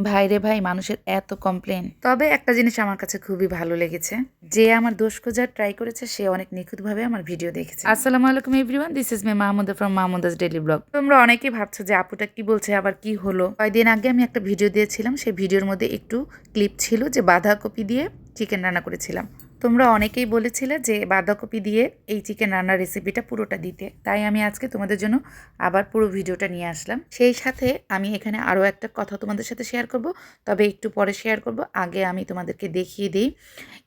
ভাইরে ভাই, মানুষের এত কমপ্লেন। তবে একটা জিনিস আমার কাছে খুবই ভালো লেগেছে, যে আমার দোষ খোঁজার ট্রাই করেছে সে অনেক নিখুঁতভাবে আমার ভিডিও দেখেছে। আসসালামু আলাইকুম everyone, this is me Mahmuda from Mahmuda's daily blog. তোমরা অনেকেই ভাবছো যে আপুটা কি বলছে, আবার কি হলো। কয়েকদিন আগে আমি একটা ভিডিও দিয়েছিলাম, সেই ভিডিওর মধ্যে একটু ক্লিপ ছিল যে বাঁধাকপি দিয়ে চিকেন রান্না করেছিলাম। তোমরা অনেকেই বলেছিলে যে বাঁধাকপি দিয়ে এই চিকেন রান্নার রেসিপিটা পুরোটা দিতে, তাই আমি আজকে তোমাদের জন্য আবার পুরো ভিডিওটা নিয়ে আসলাম। সেই সাথে আমি এখানে আরও একটা কথা তোমাদের সাথে শেয়ার করব, তবে একটু পরে শেয়ার করব। আগে আমি তোমাদেরকে দেখিয়ে দিই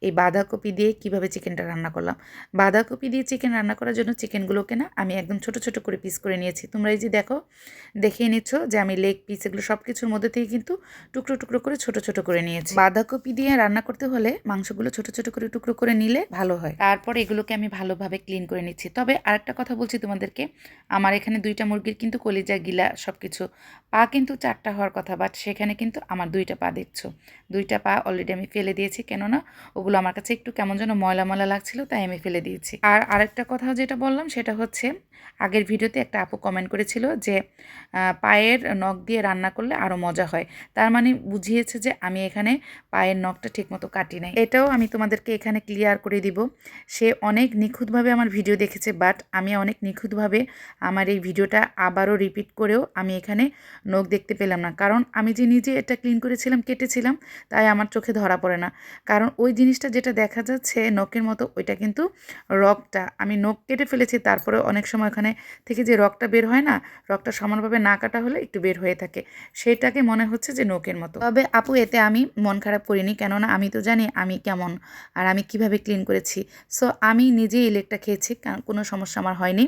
এই বাঁধাকপি দিয়ে কিভাবে চিকেনটা রান্না করলাম। বাঁধাকপি দিয়ে চিকেন রান্না করার জন্য চিকেনগুলোকে না আমি একদম ছোট ছোট করে পিস করে নিয়েছি। তোমরা এই যে দেখো, দেখিয়ে নিচ্ছ যে আমি লেগ পিস এগুলো সব কিছুর মধ্যে থেকে কিন্তু টুকরো টুকরো করে ছোট ছোট করে নিয়েছি। বাঁধাকপি দিয়ে রান্না করতে হলে মাংসগুলো ছোট ছোট করে টুকরো করে নিলে ভালো হয়। তারপর এগুলোকে আমি ভালোভাবে ক্লিন করে নিচ্ছি। তবে আরেকটা কথা বলছি তোমাদেরকে, আমার এখানে 2টা মুরগির কিন্তু কলিজা গিলা সব কিছু, পা কিন্তু 4টা হওয়ার কথা, বাট সেখানে কিন্তু আমার 2টা পা দেখছো। 2টা পা অলরেডি আমি ফেলে দিয়েছি, কেননা ওগুলো আমার কাছে একটু কেমন যেন ময়লা ময়লা লাগছিল, তাই আমি ফেলে দিয়েছি। আর আরেকটা কথা যেটা বললাম সেটা হচ্ছে, আগের ভিডিওতে একটা আপু কমেন্ট করেছিল যে পায়ের নখ দিয়ে রান্না করলে আরও মজা হয়। তার মানে বুঝিয়েছে যে আমি এখানে পায়ের নখটা ঠিকমতো কাটি নাই। এটাও আমি তোমাদেরকে এখানে ক্লিয়ার করে দিব। সে অনেক নিখুঁতভাবে আমার ভিডিও দেখেছে, বাট আমি অনেক নিখুঁতভাবে আমার এই ভিডিওটা আবারও রিপিট করেও আমি এখানে নখ দেখতে পেলাম না। কারণ আমি যে নিজে এটা ক্লিন করেছিলাম, কেটেছিলাম, তাই আমার চোখে ধরা পড়ে না। কারণ ওই জিনিসটা যেটা দেখা যাচ্ছে নখের মতো, ওইটা কিন্তু রগটা। আমি নখ কেটে ফেলেছি, তারপরে অনেক সময় ওখানে থেকে যে রগটা বের হয় না, রগটা সমানভাবে না কাটা হলে একটু বের হয়ে থাকে, সেটাকে মনে হচ্ছে যে নখের মতো। তবে আপু এতে আমি মন খারাপ করিনি, কেননা আমি তো জানি আমি কেমন আর আমি কিভাবে ক্লিন করেছি। সো আমি নিজেই এই লেগটা খেয়েছি, কোনো সমস্যা আমার হয়নি।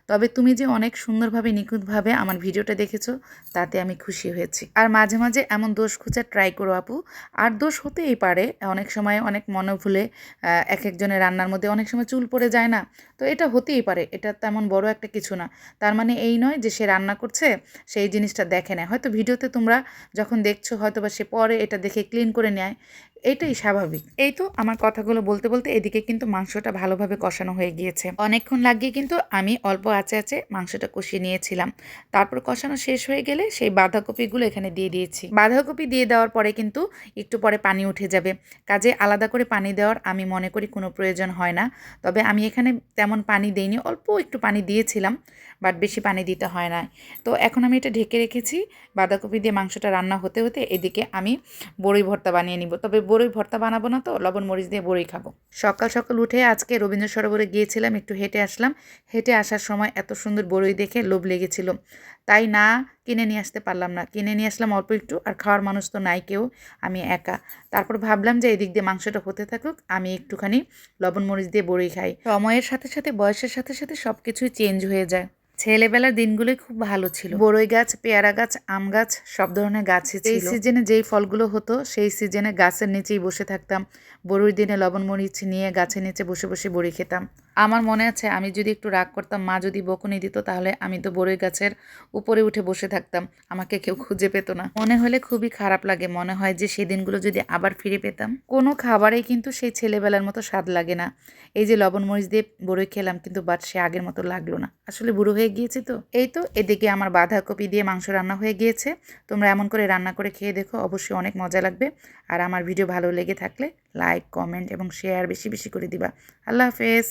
তবে তুমি যে অনেক সুন্দরভাবে নিখুঁতভাবে আমার ভিডিওটা দেখেছো, তাতে আমি খুশি হয়েছি। আর মাঝে মাঝে এমন দোষ খোঁজার ট্রাই করো আপু। আর দোষ হতেই পারে, অনেক সময় অনেক মনে ভুলে এক একজনের রান্নার মধ্যে অনেক সময় চুল পড়ে যায় না, তো এটা হতেই পারে, এটা তেমন বড় একটা কিছু না। তার মানে এই নয় যে সে রান্না করছে সেই জিনিসটা দেখে নেয়। হয়তো ভিডিওতে তোমরা যখন দেখছো হয়তো বা সে পরে এটা দেখে ক্লিন করে নেয়, এটাই স্বাভাবিক। এই তো আমার কথাগুলো বলতে বলতে এদিকে কিন্তু মাংসটা ভালোভাবে কষানো হয়ে গিয়েছে। অনেকক্ষণ লাগিয়ে কিন্তু আমি অল্প আঁচে আঁচে মাংসটা কষিয়ে নিয়েছিলাম। তারপর কষানো শেষ হয়ে গেলে সেই বাঁধাকপিগুলো এখানে দিয়ে দিয়েছি। বাঁধাকপি দিয়ে দেওয়ার পরে কিন্তু একটু পরে পানি উঠে যাবে, কাজে আলাদা করে পানি দেওয়ার আমি মনে করি কোনো প্রয়োজন হয় না। তবে আমি এখানে তেমন পানি দিইনি, অল্প একটু পানি দিয়েছিলাম, বাট বেশি পানি দিতে হয় না। তো এখন আমি এটা ঢেকে রেখেছি। বাঁধাকপি দিয়ে মাংসটা রান্না হতে হতে এদিকে আমি বড়ই ভর্তা বানিয়ে নিব। তবে বড়ই ভর্তা বানাবো না, তো লবণ মরিচ দিয়ে বড়ই খাবো। সকাল সকাল উঠে আজকে রবীন্দ্র সরোবরে গিয়েছিলাম, একটু হেঁটে আসলাম। হেঁটে আসার সময় এত সুন্দর বড়ই দেখে লোভ লেগেছিল, তাই না কিনে নিয়ে আসতে পারলাম না। কিনে নিয়ে আসলাম অল্প একটু, আর খাওয়ার মানুষ তো নাই কেউ, আমি একা। তারপর ভাবলাম যে এদিক দিয়ে মাংসটা হতে থাকুক, আমি একটুখানি লবণ মরিচ দিয়ে বড়ি খাই। সময়ের সাথে সাথে বয়সের সাথে সাথে সব কিছুই চেঞ্জ হয়ে যায়। ছেলেবেলার দিনগুলোই খুব ভালো ছিল। বড়ই গাছ, পেয়ারা গাছ, আম গাছ, সব ধরনের গাছই ছিল। এই সিজনে যেই ফলগুলো হতো সেই সিজনে গাছের নিচেই বসে থাকতাম। বড়ির দিনে লবণ মরিচ নিয়ে গাছের নিচে বসে বসে বড়ি খেতাম। আমার মনে আছে আমি যদি একটু রাগ করতাম, মা যদি বকুনি দিত, তাহলে আমি তো বড়ই গাছের উপরে উঠে বসে থাকতাম, আমাকে কেউ খুঁজে পেত না। মনে হলে খুবই খারাপ লাগে, মনে হয় যে সেই দিনগুলো যদি আবার ফিরে পেতাম। কোনো খাবারেই কিন্তু সেই ছেলেবেলার মতো স্বাদ লাগে না। এই যে লবণ মরিচ দিয়ে বড়ই খেলাম, কিন্তু বাট সে আগের মতো লাগলো না, আসলে বুড়ো হয়ে গিয়েছি তো। এই তো এদিকে আমার বাঁধাকপি দিয়ে মাংস রান্না হয়ে গিয়েছে। তোমরা এমন করে রান্না করে খেয়ে দেখো, অবশ্যই অনেক মজা লাগবে। আর আমার ভিডিও ভালো লেগে থাকলে লাইক, কমেন্ট এবং শেয়ার বেশি বেশি করে দিবা। আল্লাহ হাফেজ।